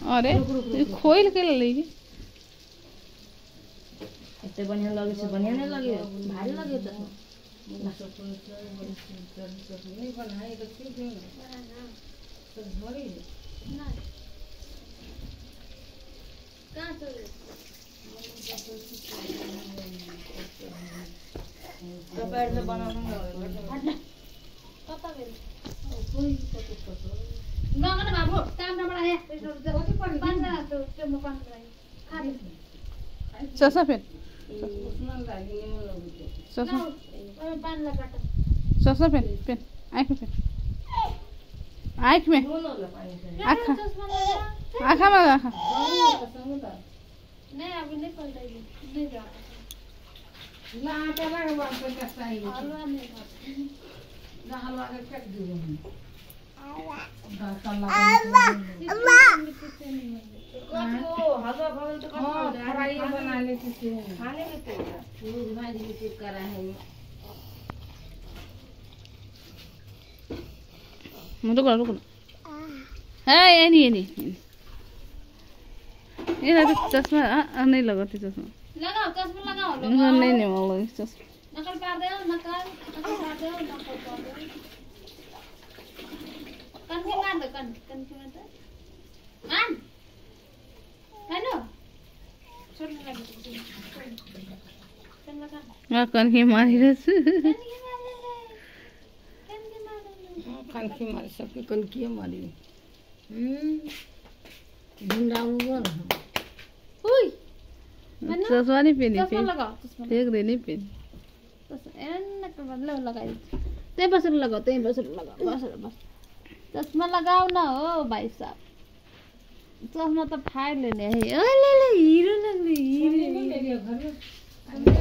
अरे खोल के लेगी इतने बढ़िया लगे से बढ़िया नहीं लगे भारी लगे तो नहीं बनाए तो ठीक है ना तो थोड़ी ना कहाँ चले दोपहर में बनाऊंगा पता बेल कोई तो ना ना बाबू काम ना बड़ा है पान ना तो मैं पान बनाई खा दे चसा फिर उसमें लगी नहीं लगी चसा मैं पान लगा चसा फिर आँख में आँख में दोनों लगाए थे आँख आँखा में आँखा नहीं अभी नहीं खोल रही नहीं जा ला के लगा बात पे कैसा है हलवा नहीं ना हलवा के फेंक दियो हलवा भवन तो हाँ फ्राई बना लेते थे खाने में तो रोज भाजी भी चेक करा है रुको है ये नहीं ये चश्मा नहीं लगाती चश्मा लगाओ चश्मा लगाओ नहीं वाला चश्मा नकल पार दे नकल पार दे नकल पार दे कन के मार दे कन के मार दे मान हेलो छोड़ लगा कन लगा कन की मारी रस कनखी मारी सबकी कनखी मारी ढूंढा हुआ ओए चश्मा नहीं पहनी चश्मा लगाओ चश्मा देख दे नहीं पहनी बस एन के बदले लगाई ते बस लगाओ बस चश्मा लगाओ ना ओ भाई साहब चश्मा तो फाड़ लेने है ओ ले हीरो लग रही घर में